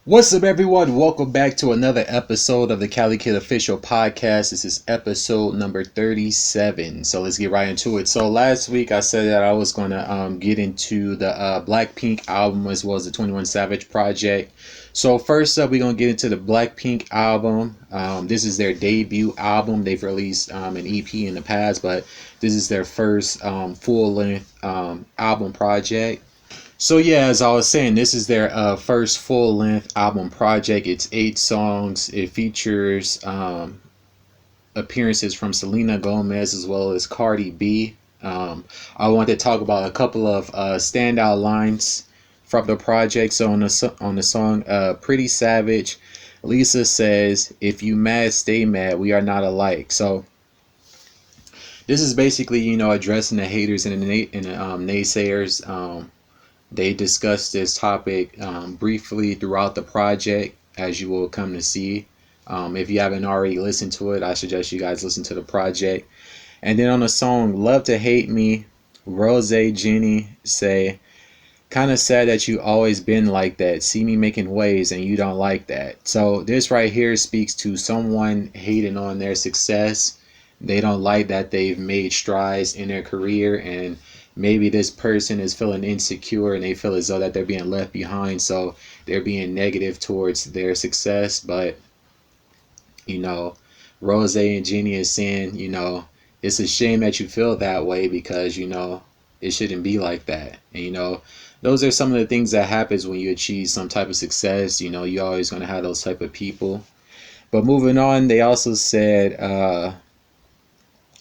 What's up, everyone? Welcome back to another episode of the CaliKidOfficial Podcast. This is episode number 37. So let's get right into it. So last week I said that I was going to get into the Blackpink album as well as the 21 Savage project. So first up, we're going to get into the Blackpink album. This is their debut album. They've released an EP in the past, but this is their first full-length album project. So yeah, as I was saying, this is their first full-length album project. It's 8 songs. It features appearances from Selena Gomez as well as Cardi B. I want to talk about a couple of standout lines from the project. So on the song Pretty Savage, Lisa says, "If you mad, stay mad. We are not alike." So this is basically, addressing the haters and the naysayers. They discussed this topic briefly throughout the project, as you will come to see. If you haven't already listened to it, I suggest you guys listen to the project. And then on the song Love to Hate Me, Rose Jenny say, "Kind of sad that you always been like that. See me making waves and you don't like that." So this right here speaks to someone hating on their success. They don't like that they've made strides in their career, and maybe this person is feeling insecure and they feel as though that they're being left behind, so they're being negative towards their success. But Rose and Jenny is saying, it's a shame that you feel that way because it shouldn't be like that. And those are some of the things that happens when you achieve some type of success. You're always going to have those type of people. But moving on, they also said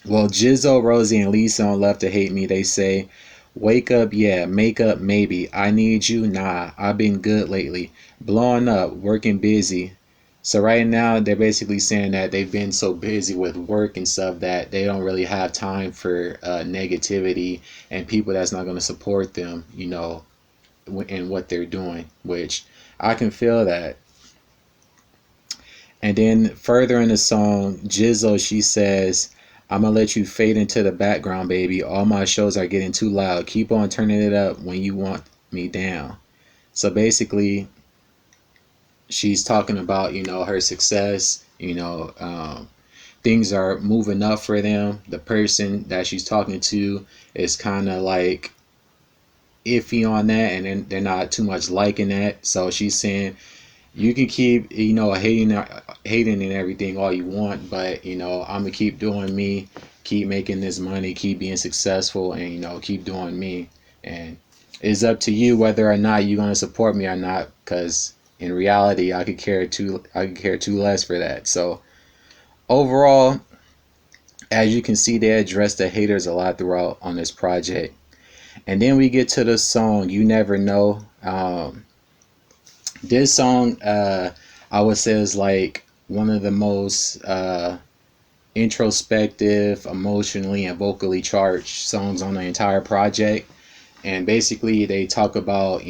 well, Jizzo, Rosie, and Lisa on Love to Hate Me, they say, "Wake up, yeah, make up, maybe. I need you, nah. I've been good lately. Blowing up, working busy." So right now, they're basically saying that they've been so busy with work and stuff that they don't really have time for negativity and people that's not going to support them, in what they're doing, which I can feel that. And then further in the song, Jizzo, she says, "I'm gonna let you fade into the background, baby. All my shows are getting too loud. Keep on turning it up when you want me down." So basically, she's talking about, her success. Things are moving up for them. The person that she's talking to is kind of like iffy on that, and then they're not too much liking that. So she's saying, you can keep, hating and everything all you want, but I'm gonna keep doing me, keep making this money, keep being successful, and keep doing me. And it's up to you whether or not you're gonna support me or not, because in reality, I could care too less for that. So overall, as you can see, they address the haters a lot throughout on this project. And then we get to the song "You Never Know." This song, I would say, is like one of the most introspective, emotionally, and vocally charged songs on the entire project. And basically, they talk about,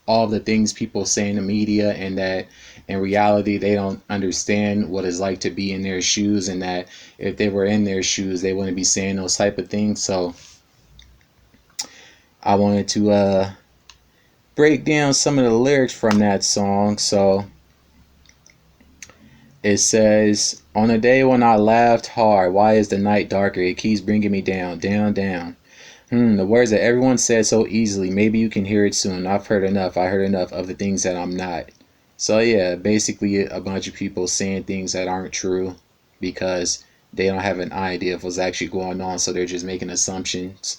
all the things people say in the media, and that in reality, they don't understand what it's like to be in their shoes, and that if they were in their shoes, they wouldn't be saying those type of things. So I wanted to break down some of the lyrics from that song. So it says, "On a day when I laughed hard, why is the night darker? It keeps bringing me down, down, down. The words that everyone said so easily. Maybe you can hear it soon. I've heard enough. I heard enough of the things that I'm not." So yeah, basically a bunch of people saying things that aren't true because they don't have an idea of what's actually going on. So they're just making assumptions.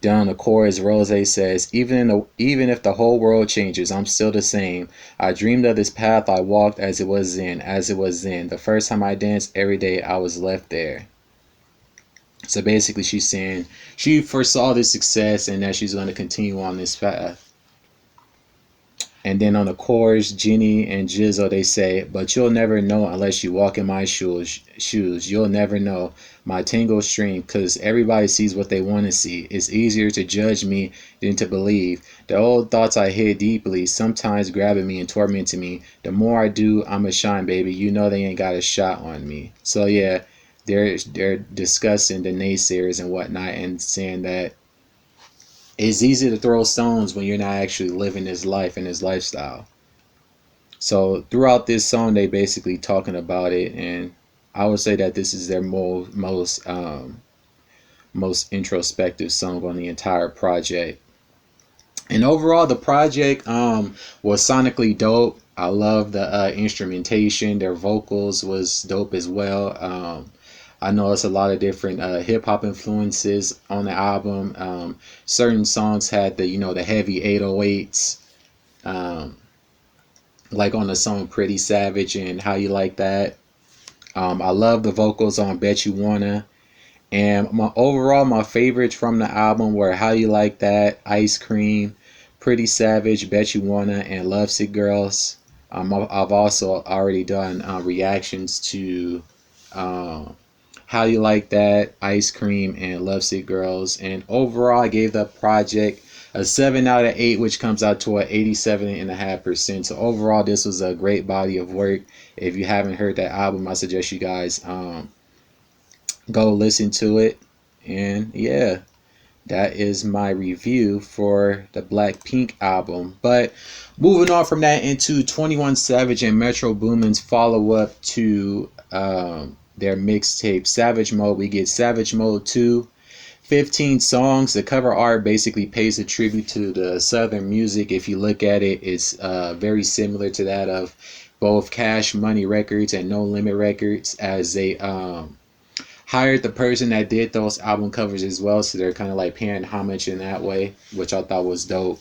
Down the chorus, Rose says, even if the whole world changes, I'm still the same. I dreamed of this path I walked as it was in. The first time I danced every day, I was left there." So basically, she's saying she foresaw this success and that she's going to continue on this path. And then on the chorus, Jenny and Jizzo, they say, "But you'll never know unless you walk in my shoes. You'll never know my tango string, because everybody sees what they want to see. It's easier to judge me than to believe. The old thoughts I hid deeply, sometimes grabbing me and tormenting me. The more I do, I'm a shine, baby. You know they ain't got a shot on me." So yeah, they're discussing the naysayers and whatnot and saying that it's easy to throw stones when you're not actually living this life and this lifestyle. So throughout this song, they basically talking about it, and I would say that this is their most introspective song on the entire project. And overall, the project was sonically dope. I love the instrumentation. Their vocals was dope as well. I noticed a lot of different hip hop influences on the album. Certain songs had the heavy 808s, um, like on the song "Pretty Savage" and "How You Like That." I love the vocals on "Bet You Wanna." And my favorites from the album were "How You Like That," "Ice Cream," "Pretty Savage," "Bet You Wanna," and "Lovesick Girls." I've also already done reactions to um, "How You Like That," "Ice Cream," and "Lovesick Girls." And overall, I gave the project a 7 out of 8, which comes out to an 87.5%. So overall, this was a great body of work. If you haven't heard that album, I suggest you guys go listen to it. And yeah, that is my review for the Blackpink album. But moving on from that into 21 Savage and Metro Boomin's follow up to their mixtape Savage Mode, we get Savage Mode 2. 15 songs. The cover art basically pays a tribute to the Southern music. If you look at it, it's very similar to that of both Cash Money Records and No Limit Records, as they hired the person that did those album covers as well. So they're kind of like paying homage in that way, which I thought was dope.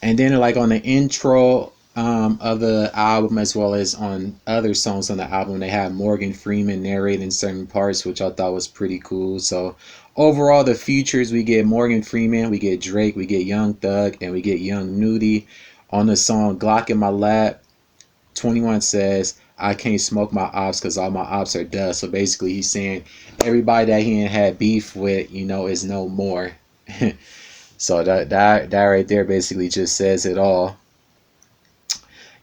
And then like on the intro of the album, as well as on other songs on the album, they have Morgan Freeman narrating certain parts, which I thought was pretty cool. So overall, the features, we get Morgan Freeman, we get Drake, we get Young Thug, and we get Young Nudie. On the song Glock in My Lap, 21 says, "I can't smoke my ops because all my ops are dust." So basically he's saying everybody that he ain't had beef with, is no more. So that right there basically just says it all.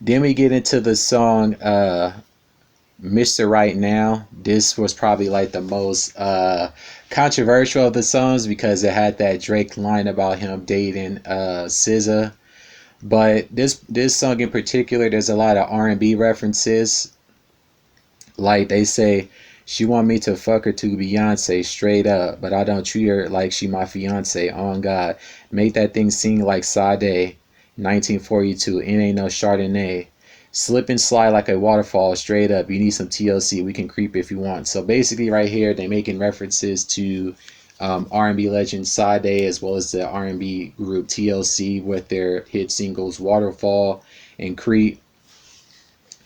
Then we get into the song Mr. Right Now. This was probably like the most controversial of the songs because it had that Drake line about him dating SZA. But this song in particular, there's a lot of R&B references. Like they say, she want me to fuck her to Beyonce straight up, but I don't treat her like she my fiance. On God, make that thing sing like Sade, 1942. It ain't no Chardonnay. Slip and slide like a waterfall straight up. You need some TLC. We can creep if you want. So basically, right here, they making references to R&B legend Sade, as well as the R&B group TLC with their hit singles Waterfall and Creep.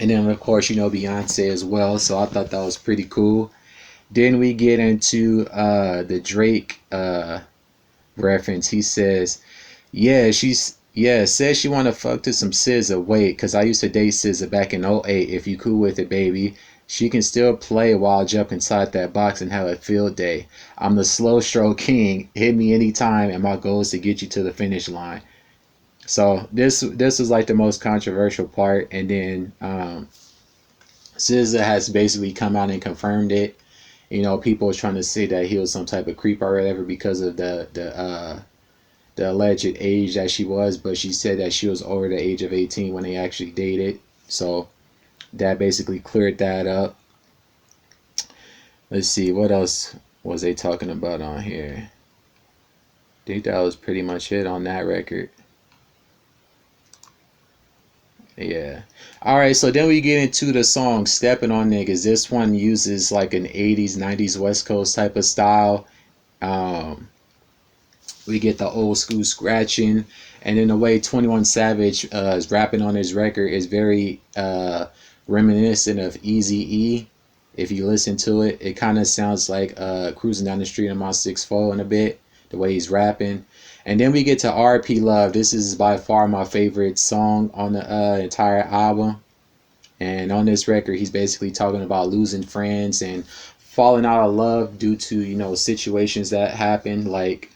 And then, of course, Beyonce as well. So I thought that was pretty cool. Then we get into the Drake reference. He says, says she want to fuck to some SZA. Wait, because I used to date SZA back in '08. If you cool with it, baby. She can still play while I jump inside that box and have a field day. I'm the slow stroke king. Hit me anytime, and my goal is to get you to the finish line. So this was like the most controversial part, and then SZA has basically come out and confirmed it. People was trying to say that he was some type of creep or whatever because of the alleged age that she was, but she said that she was over the age of 18 when they actually dated. So that basically cleared that up. Let's see, what else was they talking about on here? I think that was pretty much it on that record. Yeah. All right, so then we get into the song Stepping on Niggas. This one uses like an 80s, 90s West Coast type of style. Um, we get the old school scratching. And in the way 21 Savage is rapping on his record is very reminiscent of Eazy-E. If you listen to it, it kind of sounds like cruising down the street on my 6'4" in a bit, the way he's rapping. And then we get to RP Love. This is by far my favorite song on the entire album. And on this record, he's basically talking about losing friends and falling out of love due to, situations that happen. Like,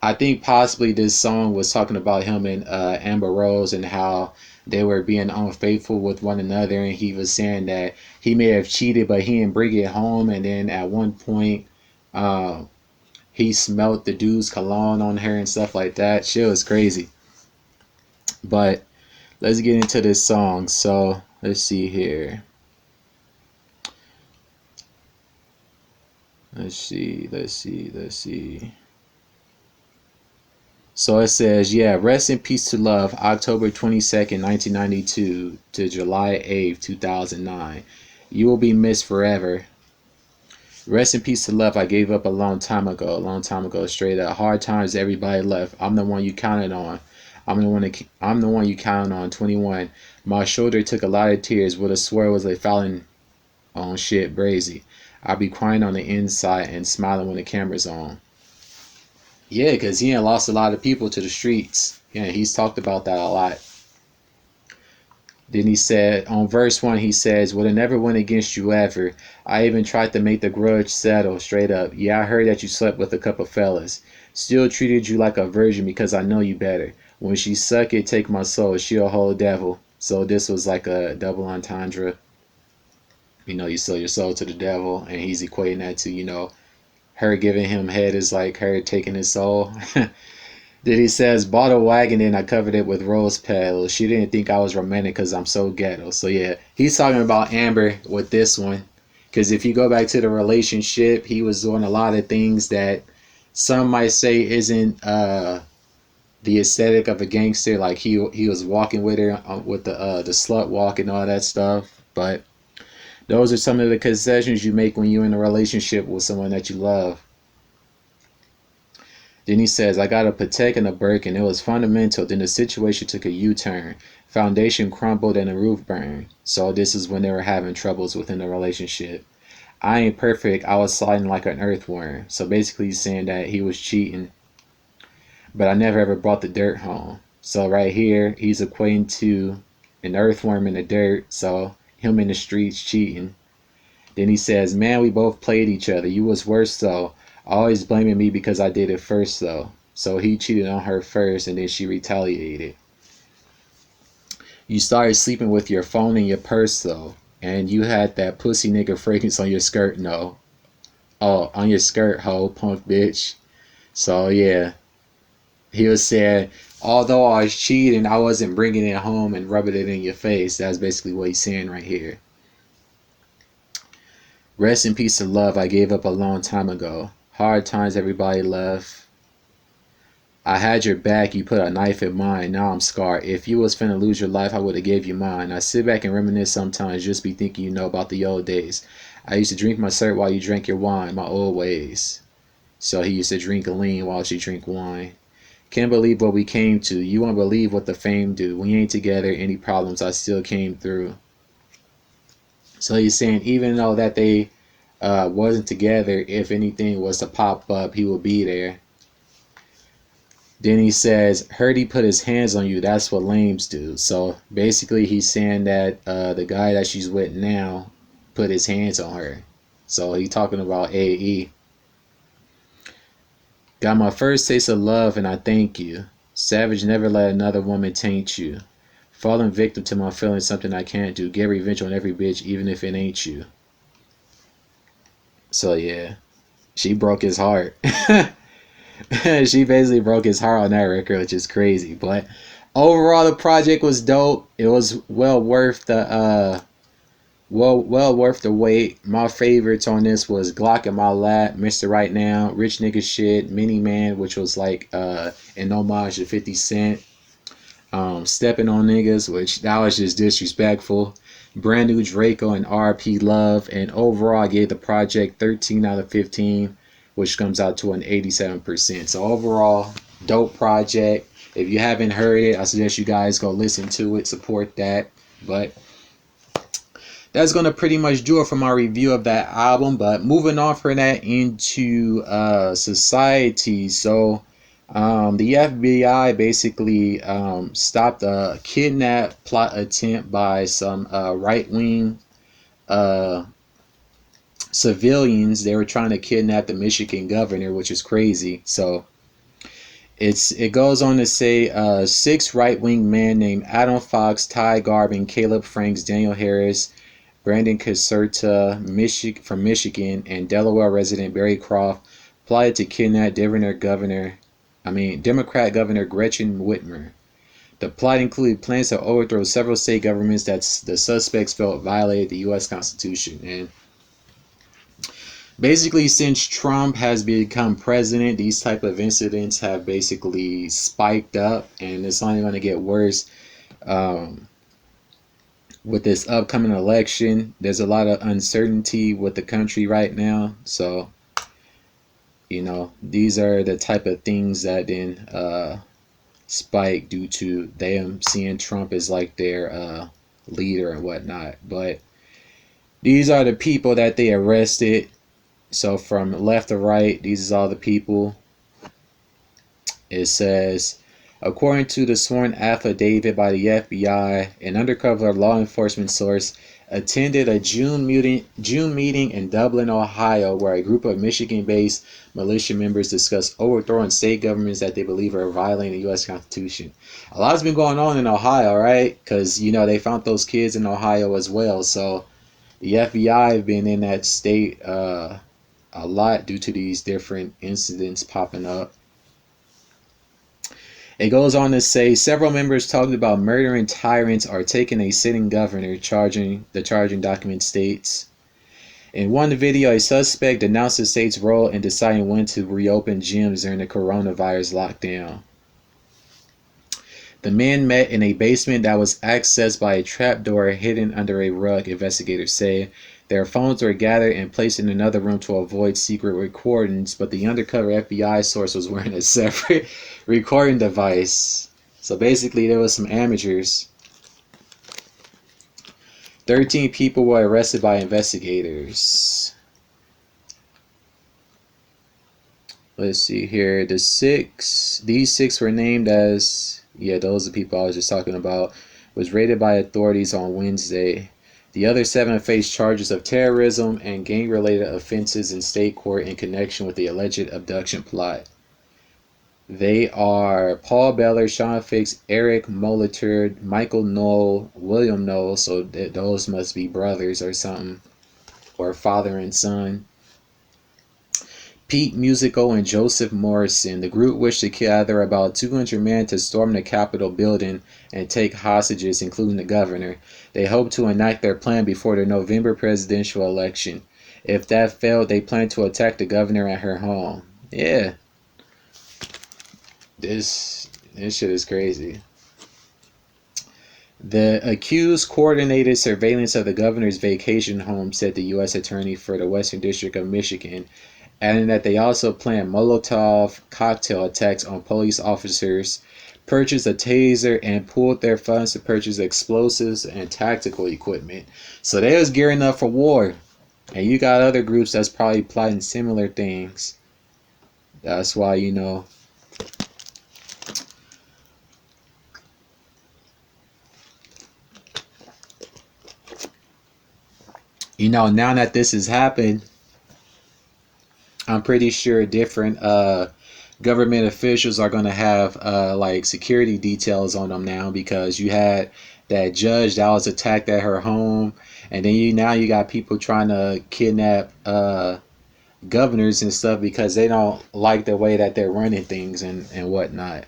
I think possibly this song was talking about him and Amber Rose and how they were being unfaithful with one another. And he was saying that he may have cheated, but he didn't bring it home. And then at one point, um, he smelt the dude's cologne on her and stuff like that. Shit was crazy. But let's get into this song. So let's see here. Let's see. So it says, yeah, rest in peace to love, October 22nd, 1992 to July 8th, 2009. You will be missed forever. Rest in peace to love, I gave up a long time ago, straight up. Hard times, everybody left. I'm the one you counted on. I'm the one you counted on, 21. My shoulder took a lot of tears, would have swore it was like falling on shit brazy. I'll be crying on the inside and smiling when the camera's on. Yeah, because he had lost a lot of people to the streets. Yeah, he's talked about that a lot. Then he said, on verse 1, he says, would have never went against you ever. I even tried to make the grudge settle, straight up. Yeah, I heard that you slept with a couple fellas. Still treated you like a virgin because I know you better. When she suck it, take my soul. She a whole devil. So this was like a double entendre. You know, you sell your soul to the devil, and he's equating that to, you know, her giving him head is like her taking his soul. Then he says, bought a wagon and I covered it with rose petals. She didn't think I was romantic because I'm so ghetto. So yeah, he's talking about Amber with this one. Because if you go back to the relationship, he was doing a lot of things that some might say isn't the aesthetic of a gangster. Like he was walking with her with the slut walk and all that stuff. But those are some of the concessions you make when you're in a relationship with someone that you love. Then he says, I got a Patek and a Birkin. It was fundamental. Then the situation took a U-turn. Foundation crumbled and the roof burned. So this is when they were having troubles within the relationship. I ain't perfect. I was sliding like an earthworm. So basically he's saying that he was cheating. But I never ever brought the dirt home. So right here, he's equating to an earthworm in the dirt. So him in the streets cheating. Then he says, man, we both played each other. You was worse though. Always blaming me because I did it first though. So he cheated on her first and then she retaliated. You started sleeping with your phone and your purse though. And you had that pussy nigga fragrance on your skirt, no. Oh, on your skirt, hoe, punk bitch. So yeah. He was saying, although I was cheating, I wasn't bringing it home and rubbing it in your face. That's basically what he's saying right here. Rest in peace to love, I gave up a long time ago. Hard times, everybody left. I had your back, you put a knife in mine, now I'm scarred. If you was finna lose your life, I would've gave you mine. I sit back and reminisce sometimes, just be thinking you know about the old days. I used to drink my syrup while you drank your wine, my old ways. So he used to drink a lean while she drink wine. Can't believe what we came to, you won't believe what the fame do. We ain't together, any problems, I still came through. So he's saying even though that they wasn't together, if anything was to pop up, he would be there. Then he says, heard he put his hands on you, that's what lames do. So basically he's saying that the guy that she's with now put his hands on her. So he's talking about AE. Got my first taste of love and I thank you. Savage never let another woman taint you. Falling victim to my feelings, something I can't do. Get revenge on every bitch, even if it ain't you. So yeah, she broke his heart. She basically broke his heart on that record, which is crazy. But overall, the project was dope. It was well worth the worth the wait. My favorites on this was Glock in My Lap, Mr. Right Now, Rich Nigga Shit, Mini Man, which was like an homage to 50 Cent. Stepping on Niggas, which that was just disrespectful. Brand New Draco and RP Love. And overall I gave the project 13 out of 15, which comes out to an 87%. So overall, dope project. If you haven't heard it, I suggest you guys go listen to it, support that. But that's going to pretty much do it for my review of that album. But moving on from that into society. So the FBI basically stopped a kidnap plot attempt by some right-wing civilians. They were trying to kidnap the Michigan governor, which is crazy. So it goes on to say 6 right-wing men named Adam Fox, Ty Garbin, Caleb Franks, Daniel Harris, Brandon Caserta from Michigan, and Delaware resident Barry Croft plotted to kidnap Democrat Governor Gretchen Whitmer. The plot included plans to overthrow several state governments that the suspects felt violated the U.S. Constitution. And basically, since Trump has become president, these type of incidents have basically spiked up, and it's only going to get worse with this upcoming election. There's a lot of uncertainty with the country right now, so these are the type of things that then spike due to them seeing Trump as like their leader and whatnot. But these are the people that they arrested. So from left to right, these is all the people. It says, according to the sworn affidavit by the FBI, an undercover law enforcement source attended a June meeting in Dublin, Ohio, where a group of Michigan-based militia members discussed overthrowing state governments that they believe are violating the U.S. Constitution. A lot's been going on in Ohio, right? Because, they found those kids in Ohio as well. So the FBI have been in that state a lot due to these different incidents popping up. It goes on to say several members talked about murdering tyrants or taking a sitting governor, the charging document states. In one video, a suspect denounced the state's role in deciding when to reopen gyms during the coronavirus lockdown. The men met in a basement that was accessed by a trapdoor hidden under a rug, investigators say. Their phones were gathered and placed in another room to avoid secret recordings, but the undercover FBI source was wearing a separate recording device. So basically, there was some amateurs. 13 people were arrested by investigators. Let's see here. These six were named as, those are the people I was just talking about, was raided by authorities on Wednesday. The other 7 faced charges of terrorism and gang-related offenses in state court in connection with the alleged abduction plot. They are Paul Beller, Sean Fix, Eric Molitor, Michael Knoll, William Knoll, so those must be brothers or something, or father and son. Pete Musico and Joseph Morrison. The group wished to gather about 200 men to storm the Capitol building and take hostages, including the governor. They hope to enact their plan before the November presidential election. If that failed, they plan to attack the governor at her home. Yeah. This shit is crazy. The accused coordinated surveillance of the governor's vacation home, said the U.S. Attorney for the Western District of Michigan, adding that they also planned Molotov cocktail attacks on police officers, purchased a taser, and pooled their funds to purchase explosives and tactical equipment. So they was gearing up for war. And you got other groups that's probably plotting similar things. That's why, now that this has happened, I'm pretty sure different government officials are going to have like security details on them now, because you had that judge that was attacked at her home, and then you got people trying to kidnap governors and stuff because they don't like the way that they're running things and whatnot.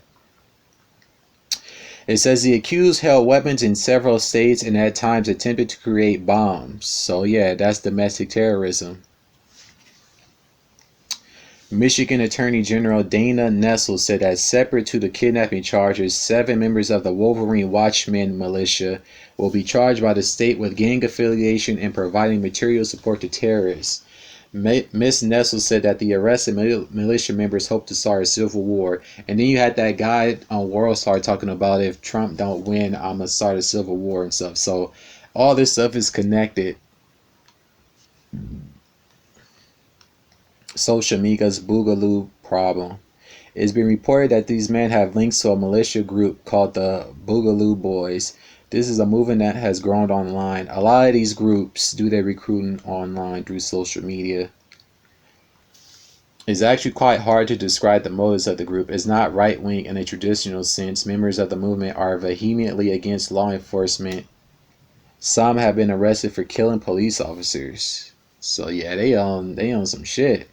It says the accused held weapons in several states and at times attempted to create bombs. So yeah, that's domestic terrorism. Michigan Attorney General Dana Nessel said that separate to the kidnapping charges, 7 members of the Wolverine Watchmen militia will be charged by the state with gang affiliation and providing material support to terrorists. Ms. Nessel said that the arrested militia members hope to start a civil war. And then you had that guy on WorldStar talking about if Trump don't win, I'm going to start a civil war and stuff. So all this stuff is connected. Social media's Boogaloo problem. It's been reported that these men have links to a militia group called the Boogaloo Boys. This is a movement that has grown online. A lot of these groups do their recruiting online through social media. It's actually quite hard to describe the motives of the group. It's not right-wing in a traditional sense. Members of the movement are vehemently against law enforcement. Some have been arrested for killing police officers. So yeah, they own some shit.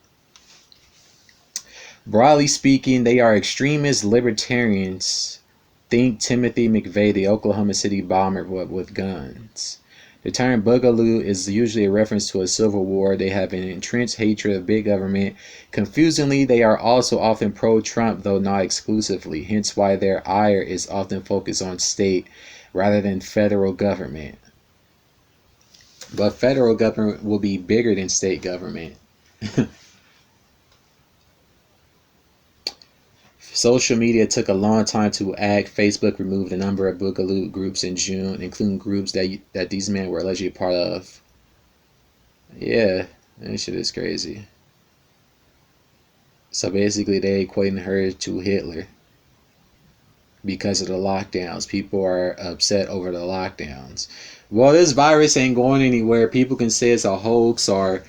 Broadly speaking, they are extremist libertarians. Think Timothy McVeigh, the Oklahoma City bomber with guns. The term boogaloo is usually a reference to a civil war. They have an entrenched hatred of big government. Confusingly, they are also often pro-Trump, though not exclusively, hence why their ire is often focused on state rather than federal government. But federal government will be bigger than state government. Social media took a long time to act. Facebook removed a number of boogaloo groups in June, including groups that these men were allegedly part of. Yeah, that shit is crazy. So basically, they equating her to Hitler because of the lockdowns. People are upset over the lockdowns. Well, this virus ain't going anywhere. People can say it's a hoax or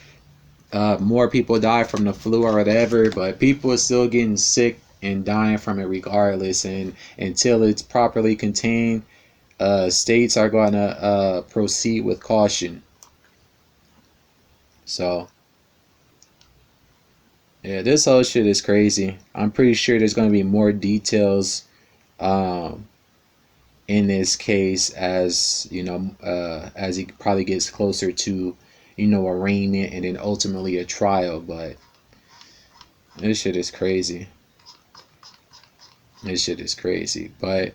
more people die from the flu or whatever, but people are still getting sick and dying from it regardless. And until it's properly contained, states are going to proceed with caution. So, yeah, this whole shit is crazy. I'm pretty sure there's going to be more details um, in this case as, as he probably gets closer to, arraignment and then ultimately a trial. But this shit is crazy. This shit is crazy. But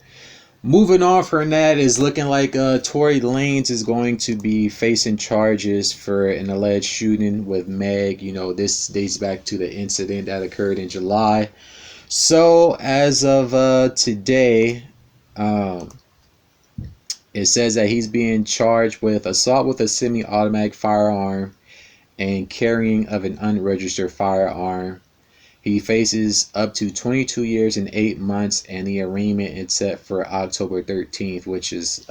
moving on from that, is looking like Tory Lanez is going to be facing charges for an alleged shooting with Meg. This dates back to the incident that occurred in July. So as of today, it says that he's being charged with assault with a semi-automatic firearm and carrying of an unregistered firearm. He faces up to 22 years and 8 months, and the arraignment is set for October 13th, which is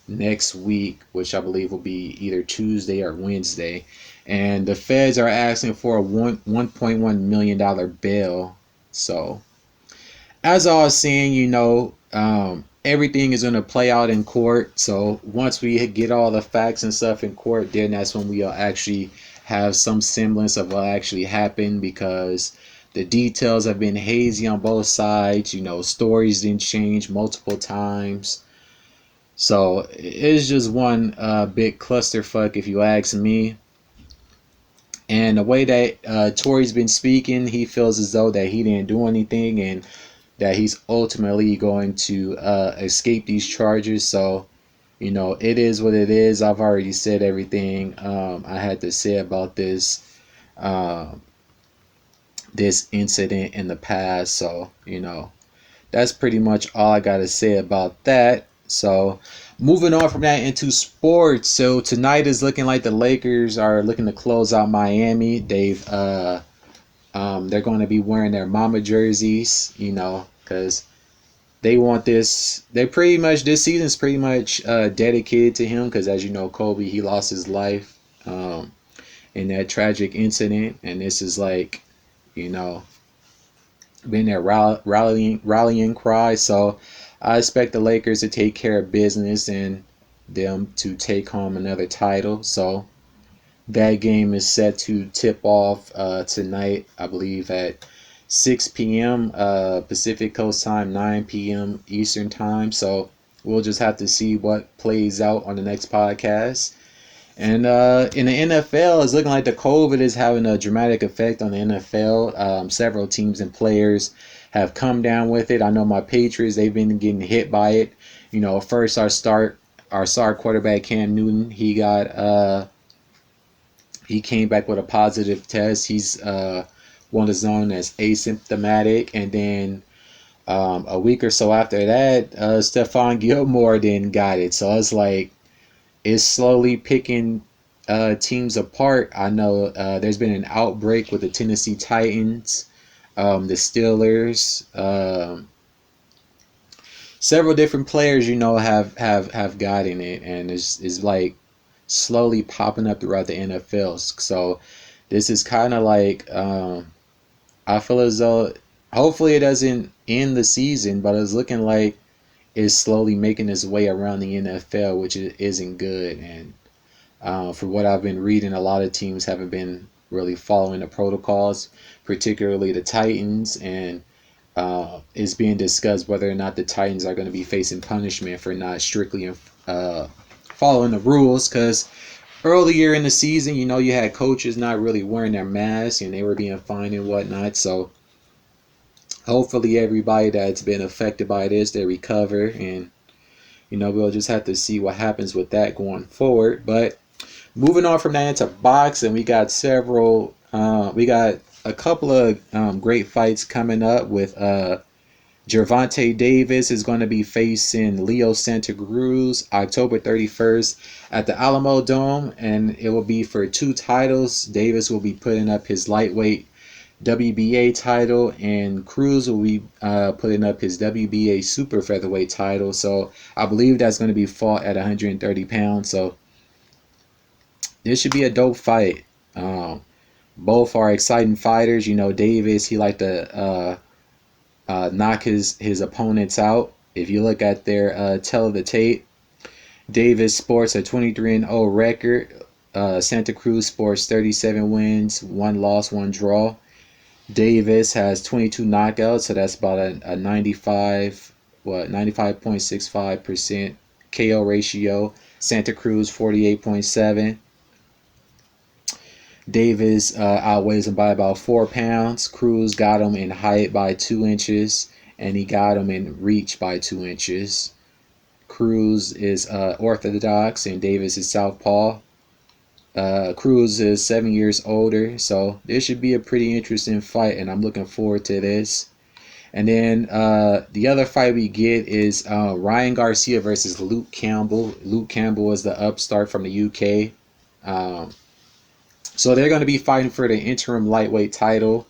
next week, which I believe will be either Tuesday or Wednesday. And the feds are asking for a $1.1 million bail. So, as I was saying, everything is going to play out in court. So, once we get all the facts and stuff in court, then that's when we'll actually have some semblance of what actually happened, because the details have been hazy on both sides. Stories didn't change multiple times. So it's just one big clusterfuck, if you ask me. And the way that Tory's been speaking, he feels as though that he didn't do anything and that he's ultimately going to escape these charges. So, it is what it is. I've already said everything I had to say about this this incident in the past. So, that's pretty much all I got to say about that. So, moving on from that into sports. So tonight is looking like the Lakers are looking to close out Miami. They're going to be wearing their mama jerseys, because they want this. This season's pretty much dedicated to him, because as you know, Kobe, he lost his life in that tragic incident, and this is like, been their rallying cry. So I expect the Lakers to take care of business and them to take home another title. So that game is set to tip off tonight, I believe, at 6 p.m. Pacific Coast time, 9 p.m. Eastern time. So we'll just have to see what plays out on the next podcast. And in the NFL, it's looking like the COVID is having a dramatic effect on the NFL. Several teams and players have come down with it. I know my Patriots, they've been getting hit by it. First our star quarterback Cam Newton, he came back with a positive test. He's one is known as asymptomatic, and then a week or so after that, Stephon Gilmore then got it. So it's like it's slowly picking teams apart. I know there's been an outbreak with the Tennessee Titans, the Steelers, several different players, have gotten it, and it's like slowly popping up throughout the NFL. So this is kind of like I feel as though hopefully it doesn't end the season, but it's looking like it's slowly making its way around the NFL, which isn't good. And for what I've been reading, a lot of teams haven't been really following the protocols, particularly the Titans, and it's being discussed whether or not the Titans are going to be facing punishment for not strictly following the rules. Because earlier in the season, you had coaches not really wearing their masks and they were being fined and whatnot. So hopefully everybody that's been affected by this, they recover, and we'll just have to see what happens with that going forward. But moving on from that into boxing, we got a couple of great fights coming up with Gervonta Davis is going to be facing Leo Santa Cruz October 31st at the Alamo Dome, and it will be for 2 titles. Davis will be putting up his lightweight WBA title, and Cruz will be putting up his WBA super featherweight title. So I believe that's going to be fought at 130 pounds. So this should be a dope fight. Both are exciting fighters. Davis, he like to knock his opponents out. If you look at their tell of the tape, Davis sports a 23-0 record. Santa Cruz sports 37 wins, 1 loss, 1 draw. Davis has 22 knockouts, so that's about a 95.65% KO ratio. Santa Cruz 48.7. Davis outweighs him by about 4 pounds. Cruz got him in height by 2 inches, and he got him in reach by 2 inches. Cruz is orthodox, and Davis is southpaw. Cruz is 7 years older, so this should be a pretty interesting fight, and I'm looking forward to this. And then the other fight we get is Ryan Garcia versus Luke Campbell. Luke Campbell is the upstart from the UK. So they're going to be fighting for the interim lightweight title,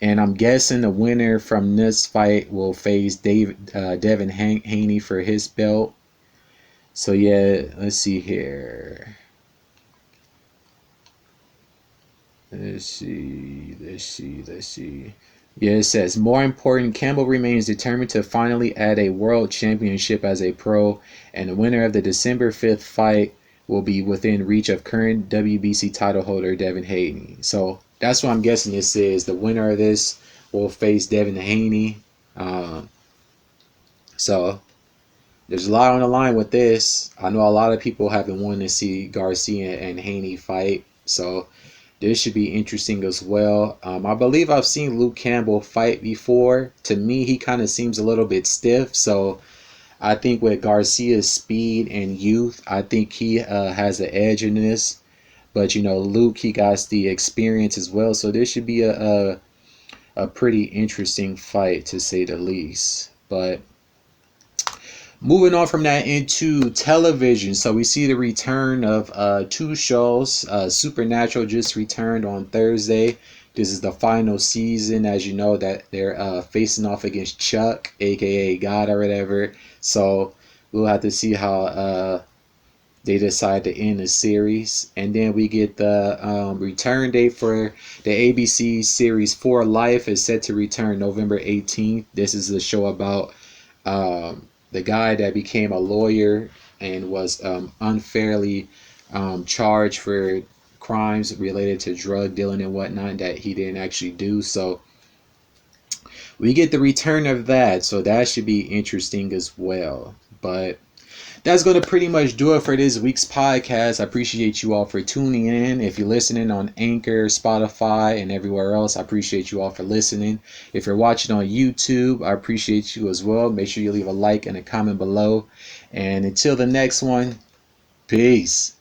and I'm guessing the winner from this fight will face Devin Haney for his belt. So yeah, let's see here. Let's see. Yeah, it says, more important, Campbell remains determined to finally add a world championship as a pro, and the winner of the December 5th fight will be within reach of current WBC title holder Devin Haney. So that's what I'm guessing this is. The winner of this will face Devin Haney. So there's a lot on the line with this. I know a lot of people have been wanting to see Garcia and Haney fight. So this should be interesting as well. I believe I've seen Luke Campbell fight before. To me, he kind of seems a little bit stiff. So I think with Garcia's speed and youth, I think he has an edge in this. But, Luke, he got the experience as well. So this should be a pretty interesting fight, to say the least. But moving on from that into television, so we see the return of 2 shows. Supernatural just returned on Thursday. This is the final season, as you know, that they're facing off against Chuck, aka God or whatever. So we'll have to see how they decide to end the series. And then we get the return date for the ABC series For Life is set to return November 18th. This is a show about the guy that became a lawyer and was unfairly charged for crimes related to drug dealing and whatnot that he didn't actually do. So we get the return of that, so that should be interesting as well. But that's going to pretty much do it for this week's podcast. I appreciate you all for tuning in. If you're listening on Anchor, Spotify, and everywhere else, I appreciate you all for listening. If you're watching on YouTube, I appreciate you as well. Make sure you leave a like and a comment below. And until the next one, peace.